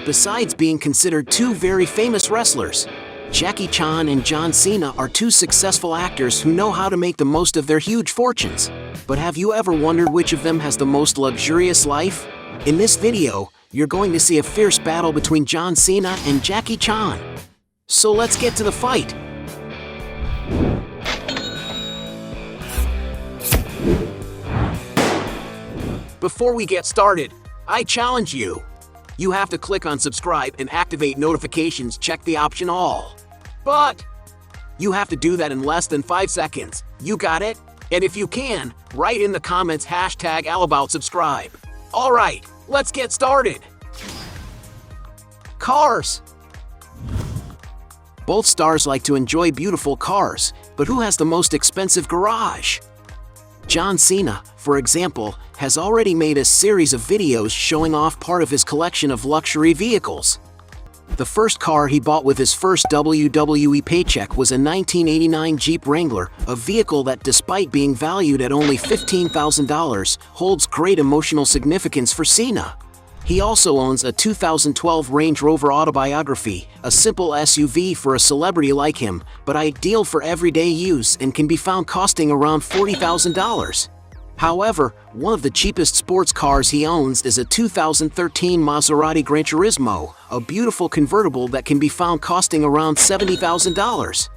Besides being considered two very famous wrestlers, Jackie Chan and John Cena are two successful actors who know how to make the most of their huge fortunes. But have you ever wondered which of them has the most luxurious life? In this video, you're going to see a fierce battle between John Cena and Jackie Chan. So let's get to the fight. Before we get started, I challenge you. You have to click on subscribe and activate notifications, check the option all. But you have to do that in less than 5 seconds. You got it? And if you can, write in the comments #AllAboutSubscribe. Alright, let's get started. Cars. Both stars like to enjoy beautiful cars, but who has the most expensive garage? John Cena, for example, has already made a series of videos showing off part of his collection of luxury vehicles. The first car he bought with his first WWE paycheck was a 1989 Jeep Wrangler, a vehicle that, despite being valued at only $15,000, holds great emotional significance for Cena. He also owns a 2012 Range Rover Autobiography, a simple SUV for a celebrity like him, but ideal for everyday use and can be found costing around $40,000. However, one of the cheapest sports cars he owns is a 2013 Maserati Gran Turismo, a beautiful convertible that can be found costing around $70,000.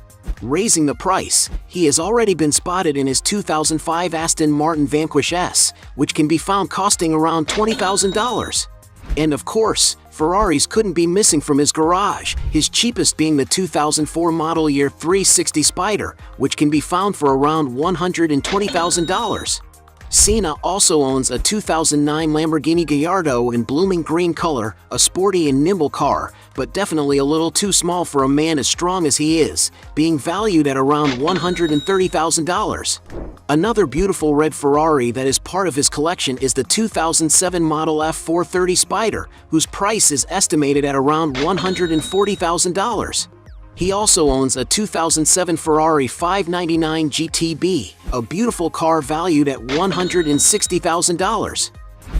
Raising the price, he has already been spotted in his 2005 Aston Martin Vanquish S, which can be found costing around $20,000. And of course, Ferraris couldn't be missing from his garage, his cheapest being the 2004 model year 360 Spider, which can be found for around $120,000. Cena also owns a 2009 Lamborghini Gallardo in blooming green color, a sporty and nimble car, but definitely a little too small for a man as strong as he is, being valued at around $130,000. Another beautiful red Ferrari that is part of his collection is the 2007 model F430 Spider, whose price is estimated at around $140,000. He also owns a 2007 Ferrari 599 GTB, a beautiful car valued at $160,000.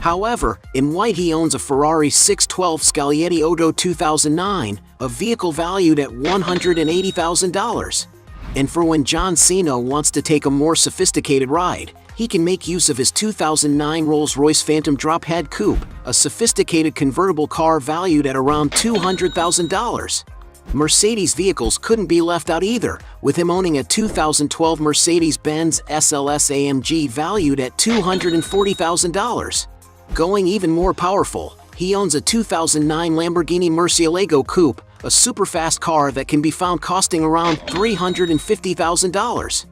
However, in white he owns a Ferrari 612 Scaglietti Odo 2009, a vehicle valued at $180,000. And for when John Cena wants to take a more sophisticated ride, he can make use of his 2009 Rolls-Royce Phantom Drophead Coupe, a sophisticated convertible car valued at around $200,000. Mercedes vehicles couldn't be left out either, with him owning a 2012 Mercedes-Benz SLS AMG valued at $240,000. Going even more powerful, he owns a 2009 Lamborghini Murcielago Coupe, a super-fast car that can be found costing around $350,000.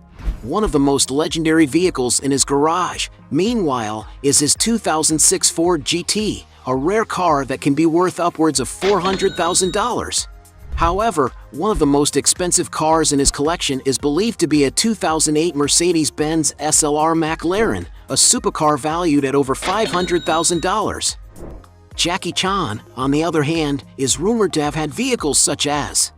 One of the most legendary vehicles in his garage, meanwhile, is his 2006 Ford GT, a rare car that can be worth upwards of $400,000. However, one of the most expensive cars in his collection is believed to be a 2008 Mercedes-Benz SLR McLaren, a supercar valued at over $500,000. Jackie Chan, on the other hand, is rumored to have had vehicles such as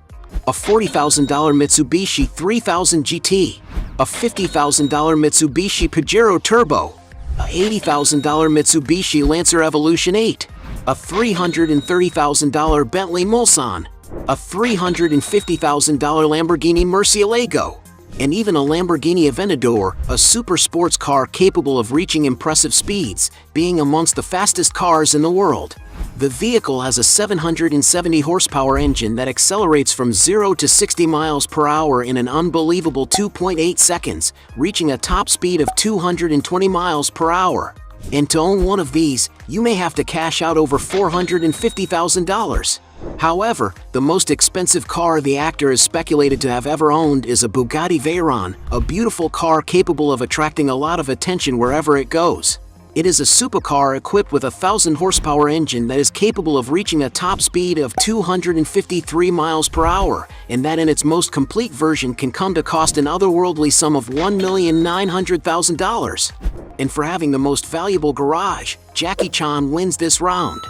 a $40,000 Mitsubishi 3000 GT, a $50,000 Mitsubishi Pajero Turbo, a $80,000 Mitsubishi Lancer Evolution 8, a $330,000 Bentley Mulsanne, a $350,000 Lamborghini Murcielago, and even a Lamborghini Aventador, a super sports car capable of reaching impressive speeds, being amongst the fastest cars in the world. The vehicle has a 770 horsepower engine that accelerates from 0 to 60 miles per hour in an unbelievable 2.8 seconds, reaching a top speed of 220 miles per hour. And to own one of these, you may have to cash out over $450,000. However, the most expensive car the actor is speculated to have ever owned is a Bugatti Veyron, a beautiful car capable of attracting a lot of attention wherever it goes. It is a supercar equipped with a 1,000 horsepower engine that is capable of reaching a top speed of 253 miles per hour, and that in its most complete version can come to cost an otherworldly sum of $1,900,000. And for having the most valuable garage, Jackie Chan wins this round.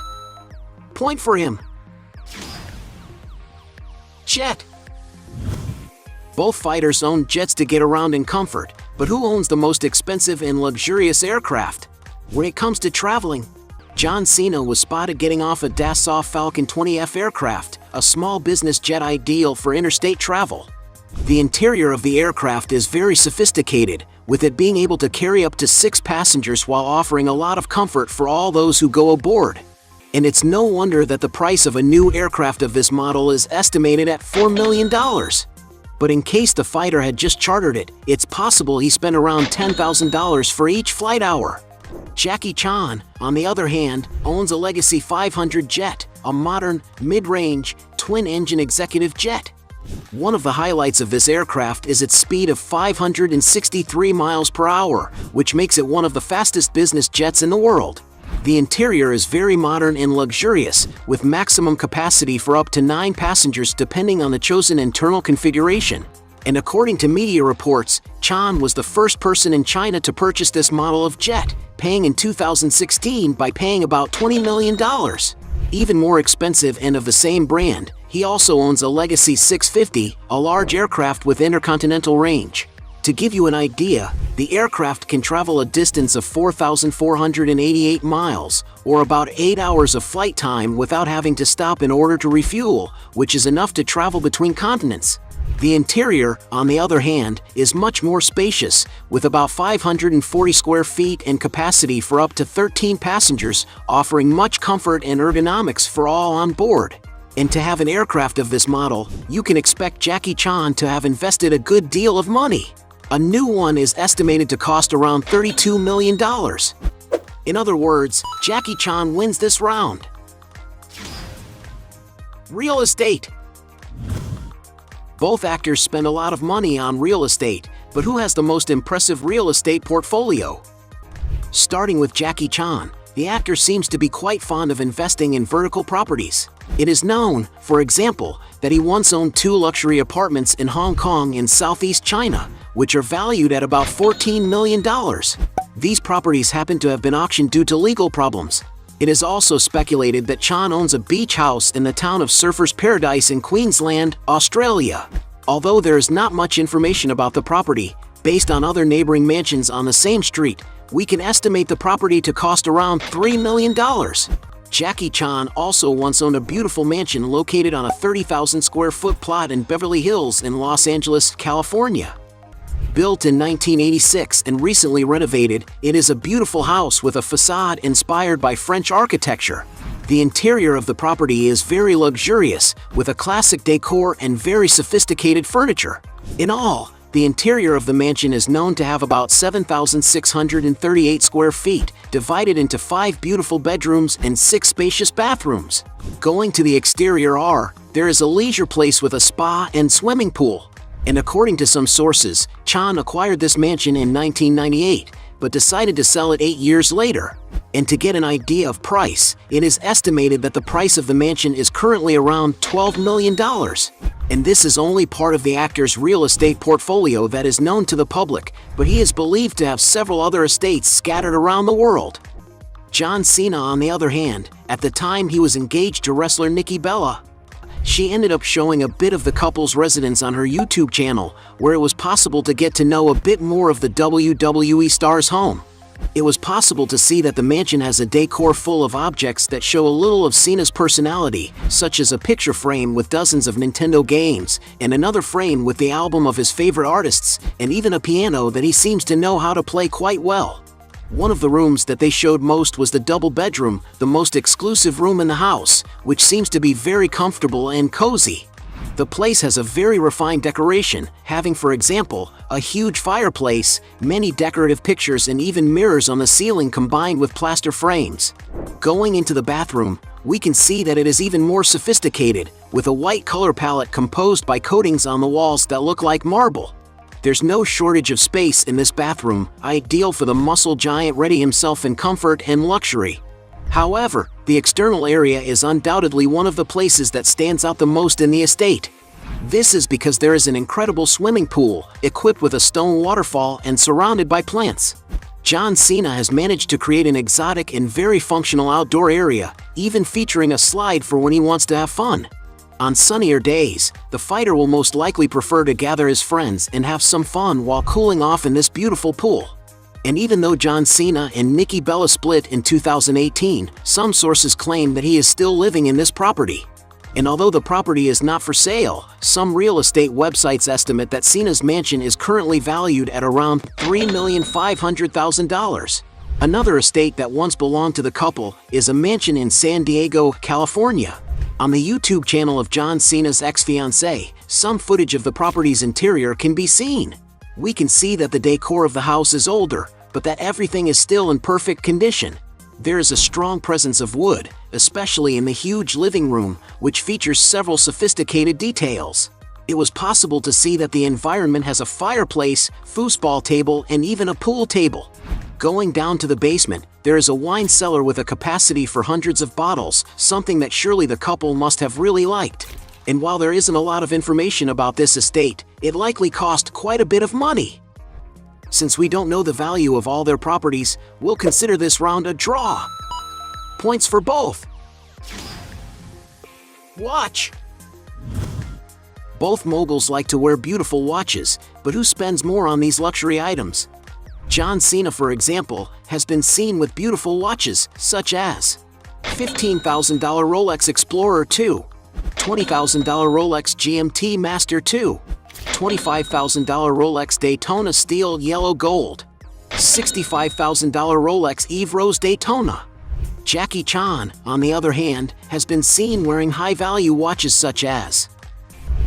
Point for him. Jet. Both fighters own jets to get around in comfort, but who owns the most expensive and luxurious aircraft? When it comes to traveling, John Cena was spotted getting off a Dassault Falcon 20F aircraft, a small business jet ideal for interstate travel. The interior of the aircraft is very sophisticated, with it being able to carry up to 6 passengers while offering a lot of comfort for all those who go aboard. And it's no wonder that the price of a new aircraft of this model is estimated at $4 million. But in case the fighter had just chartered it, it's possible he spent around $10,000 for each flight hour. Jackie Chan, on the other hand, owns a Legacy 500 jet, a modern, mid-range, twin-engine executive jet. One of the highlights of this aircraft is its speed of 563 miles per hour, which makes it one of the fastest business jets in the world. The interior is very modern and luxurious, with maximum capacity for up to 9 passengers depending on the chosen internal configuration. And according to media reports, Chan was the first person in China to purchase this model of jet, paying in 2016 by paying about $20 million. Even more expensive and of the same brand, he also owns a Legacy 650, a large aircraft with intercontinental range. To give you an idea, the aircraft can travel a distance of 4,488 miles, or about 8 hours of flight time without having to stop in order to refuel, which is enough to travel between continents. The interior, on the other hand, is much more spacious, with about 540 square feet and capacity for up to 13 passengers, offering much comfort and ergonomics for all on board. And to have an aircraft of this model, you can expect Jackie Chan to have invested a good deal of money. A new one is estimated to cost around $32 million. In other words, Jackie Chan wins this round. Real estate. Both actors spend a lot of money on real estate, but who has the most impressive real estate portfolio? Starting with Jackie Chan, the actor seems to be quite fond of investing in vertical properties. It is known, for example, that he once owned 2 luxury apartments in Hong Kong and Southeast China, which are valued at about $14 million. These properties happen to have been auctioned due to legal problems. It is also speculated that Chan owns a beach house in the town of Surfers Paradise in Queensland, Australia. Although there is not much information about the property, based on other neighboring mansions on the same street, we can estimate the property to cost around $3 million. Jackie Chan also once owned a beautiful mansion located on a 30,000 square foot plot in Beverly Hills in Los Angeles, California. Built in 1986 and recently renovated, it is a beautiful house with a facade inspired by French architecture. The interior of the property is very luxurious, with a classic decor and very sophisticated furniture. In all, the interior of the mansion is known to have about 7,638 square feet, divided into 5 beautiful bedrooms and 6 spacious bathrooms. Going to the exterior, there is a leisure place with a spa and swimming pool. And according to some sources, Chan acquired this mansion in 1998, but decided to sell it 8 years later. And to get an idea of price, it is estimated that the price of the mansion is currently around $12 million. And this is only part of the actor's real estate portfolio that is known to the public, but he is believed to have several other estates scattered around the world. John Cena, on the other hand, at the time he was engaged to wrestler Nikki Bella. She ended up showing a bit of the couple's residence on her YouTube channel, where it was possible to get to know a bit more of the WWE star's home. It was possible to see that the mansion has a decor full of objects that show a little of Cena's personality, such as a picture frame with dozens of Nintendo games, and another frame with the album of his favorite artists, and even a piano that he seems to know how to play quite well. One of the rooms that they showed most was the double bedroom, the most exclusive room in the house, which seems to be very comfortable and cozy. The place has a very refined decoration, having, for example, a huge fireplace, many decorative pictures and even mirrors on the ceiling combined with plaster frames. Going into the bathroom, we can see that it is even more sophisticated, with a white color palette composed by coatings on the walls that look like marble. There's no shortage of space in this bathroom, ideal for the muscle giant ready himself in comfort and luxury. However, the external area is undoubtedly one of the places that stands out the most in the estate. This is because there is an incredible swimming pool, equipped with a stone waterfall and surrounded by plants. John Cena has managed to create an exotic and very functional outdoor area, even featuring a slide for when he wants to have fun. On sunnier days, the fighter will most likely prefer to gather his friends and have some fun while cooling off in this beautiful pool. And even though John Cena and Nikki Bella split in 2018, some sources claim that he is still living in this property. And although the property is not for sale, some real estate websites estimate that Cena's mansion is currently valued at around $3,500,000. Another estate that once belonged to the couple is a mansion in San Diego, California. On the YouTube channel of John Cena's ex-fiancée, some footage of the property's interior can be seen. We can see that the decor of the house is older, but that everything is still in perfect condition. There is a strong presence of wood, especially in the huge living room, which features several sophisticated details. It was possible to see that the environment has a fireplace, foosball table, and even a pool table. Going down to the basement, there is a wine cellar with a capacity for hundreds of bottles, something that surely the couple must have really liked. And while there isn't a lot of information about this estate, it likely cost quite a bit of money. Since we don't know the value of all their properties, we'll consider this round a draw. Points for both. Watch. Both moguls like to wear beautiful watches, but who spends more on these luxury items? John Cena, for example, has been seen with beautiful watches, such as $15,000 Rolex Explorer 2, $20,000 Rolex GMT Master 2, $25,000 Rolex Daytona Steel Yellow Gold, $65,000 Rolex Eve Rose Daytona. Jackie Chan, on the other hand, has been seen wearing high-value watches such as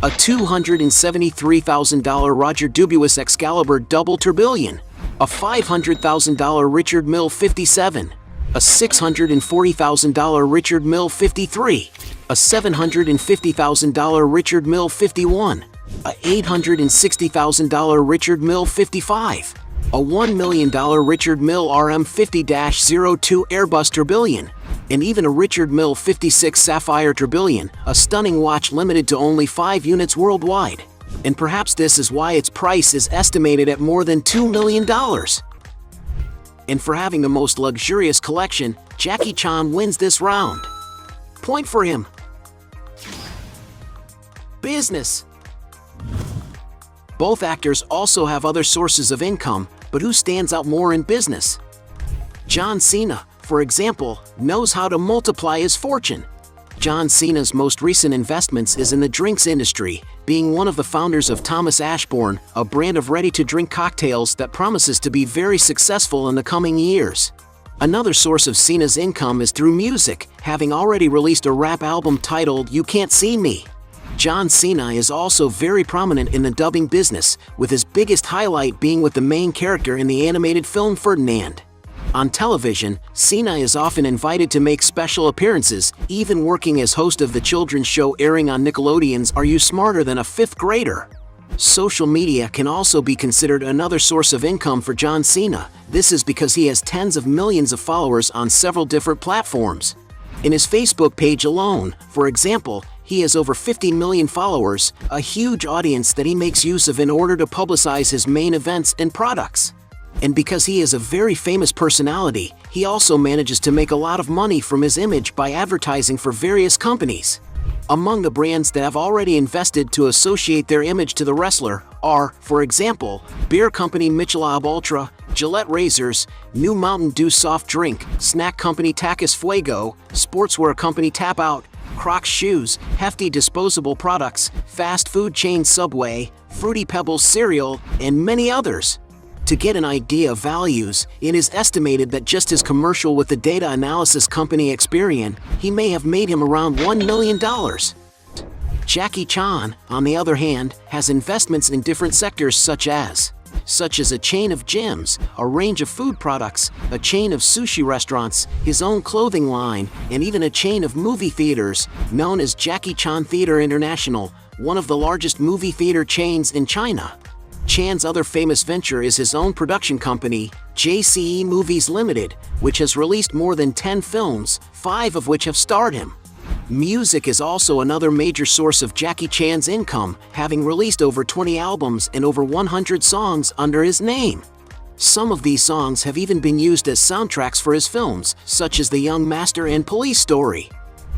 a $273,000 Roger Dubuis Excalibur Double Tourbillon, a $500,000 Richard Mille 57, a $640,000 Richard Mille 53, a $750,000 Richard Mille 51, a $860,000 Richard Mille 55, a $1 million Richard Mille RM50-02 Airbus Tourbillon, and even a Richard Mille 56 Sapphire Tourbillon, a stunning watch limited to only 5 units worldwide. And perhaps this is why its price is estimated at more than $2 million. And for having the most luxurious collection, Jackie Chan wins this round. Point for him. Business. Both actors also have other sources of income, but who stands out more in business? John Cena, for example, knows how to multiply his fortune. John Cena's most recent investments is in the drinks industry, being one of the founders of Thomas Ashbourne, a brand of ready-to-drink cocktails that promises to be very successful in the coming years. Another source of Cena's income is through music, having already released a rap album titled You Can't See Me. John Cena is also very prominent in the dubbing business, with his biggest highlight being with the main character in the animated film Ferdinand. On television, Cena is often invited to make special appearances, even working as host of the children's show airing on Nickelodeon's Are You Smarter Than a Fifth Grader? Social media can also be considered another source of income for John Cena. This is because he has tens of millions of followers on several different platforms. In his Facebook page alone, for example, he has over 50 million followers, a huge audience that he makes use of in order to publicize his main events and products. And because he is a very famous personality, he also manages to make a lot of money from his image by advertising for various companies. Among the brands that have already invested to associate their image to the wrestler are, for example, beer company Michelob Ultra, Gillette razors, new Mountain Dew soft drink, snack company Tacos Fuego, sportswear company Tap Out, Crocs shoes, Hefty disposable products, fast food chain Subway, Fruity Pebbles cereal, and many others. To get an idea of values, it is estimated that just his commercial with the data analysis company Experian, he may have made him around $1 million. Jackie Chan, on the other hand, has investments in different sectors such as a chain of gyms, a range of food products, a chain of sushi restaurants, his own clothing line, and even a chain of movie theaters, known as Jackie Chan Theater International, one of the largest movie theater chains in China. Chan's other famous venture is his own production company, JCE Movies Limited, which has released more than 10 films, 5 of which have starred him. Music is also another major source of Jackie Chan's income, having released over 20 albums and over 100 songs under his name. Some of these songs have even been used as soundtracks for his films, such as The Young Master and Police Story.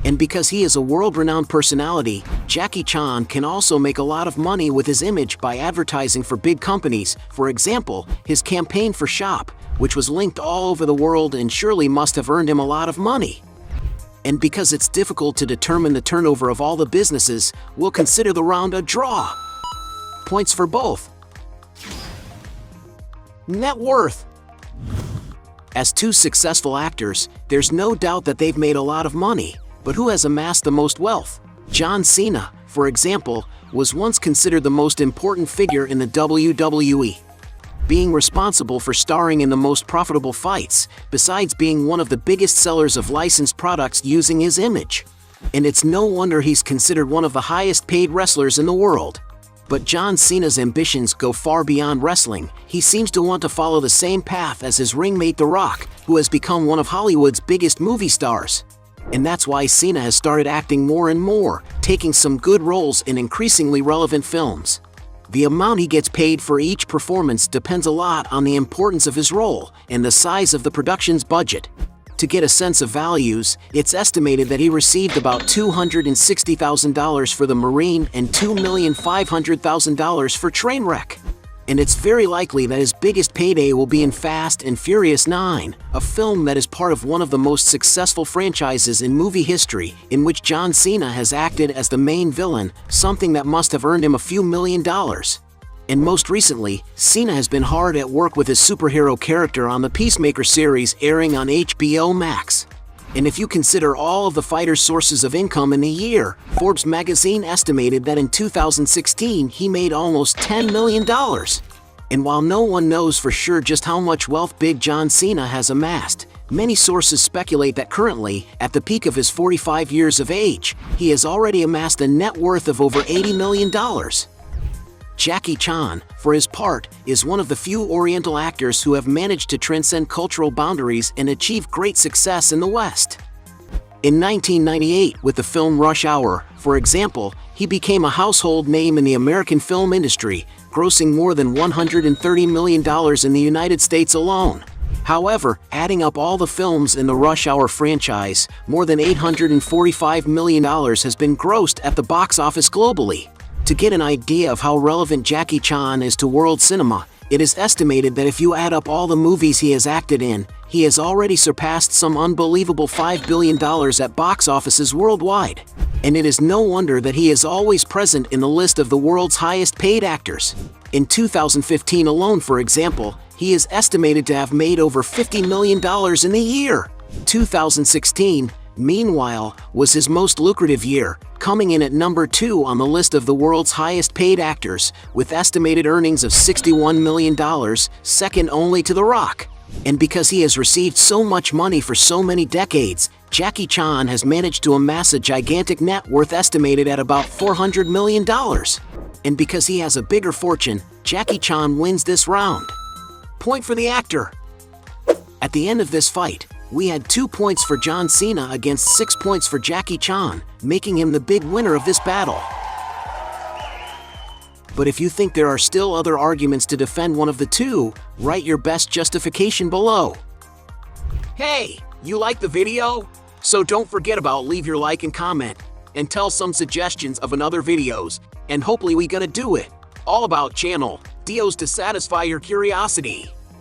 And because he is a world-renowned personality, Jackie Chan can also make a lot of money with his image by advertising for big companies. For example, his campaign for Shop, which was linked all over the world and surely must have earned him a lot of money. And because it's difficult to determine the turnover of all the businesses, we'll consider the round a draw. Points for both. Net worth. As two successful actors, there's no doubt that they've made a lot of money, but who has amassed the most wealth? John Cena, for example, was once considered the most important figure in the WWE, being responsible for starring in the most profitable fights, besides being one of the biggest sellers of licensed products using his image. And it's no wonder he's considered one of the highest paid wrestlers in the world. But John Cena's ambitions go far beyond wrestling. He seems to want to follow the same path as his ringmate The Rock, who has become one of Hollywood's biggest movie stars. And that's why Cena has started acting more and more, taking some good roles in increasingly relevant films. The amount he gets paid for each performance depends a lot on the importance of his role and the size of the production's budget. To get a sense of values, it's estimated that he received about $260,000 for The Marine and $2,500,000 for Trainwreck. And it's very likely that his biggest payday will be in Fast and Furious 9, a film that is part of one of the most successful franchises in movie history, in which John Cena has acted as the main villain, something that must have earned him a few $1,000,000. And most recently, Cena has been hard at work with his superhero character on the Peacemaker series airing on HBO Max. And if you consider all of the fighter's sources of income in a year, Forbes magazine estimated that in 2016 he made almost $10 million. And while no one knows for sure just how much wealth Big John Cena has amassed, many sources speculate that currently, at the peak of his 45 years of age, he has already amassed a net worth of over $80 million. Jackie Chan, for his part, is one of the few Oriental actors who have managed to transcend cultural boundaries and achieve great success in the West. In 1998, with the film Rush Hour, for example, he became a household name in the American film industry, grossing more than $130 million in the United States alone. However, adding up all the films in the Rush Hour franchise, more than $845 million has been grossed at the box office globally. To get an idea of how relevant Jackie Chan is to world cinema, it is estimated that if you add up all the movies he has acted in, he has already surpassed some unbelievable $5 billion at box offices worldwide. And it is no wonder that he is always present in the list of the world's highest paid actors. In 2015 alone, for example, he is estimated to have made over $50 million in the year. 2016, meanwhile, was his most lucrative year, coming in at number 2 on the list of the world's highest paid actors, with estimated earnings of $61 million, second only to The Rock. And because he has received so much money for so many decades, Jackie Chan has managed to amass a gigantic net worth estimated at about $400 million. And because he has a bigger fortune, Jackie Chan wins this round. Point for the actor. At the end of this fight, we had 2 points for John Cena against 6 points for Jackie Chan, making him the big winner of this battle. But if you think there are still other arguments to defend one of the two, write your best justification below. Hey, you like the video? So don't forget about leave your like and comment, and tell some suggestions of another videos, and hopefully we gonna do it. All about channel, Dios to satisfy your curiosity.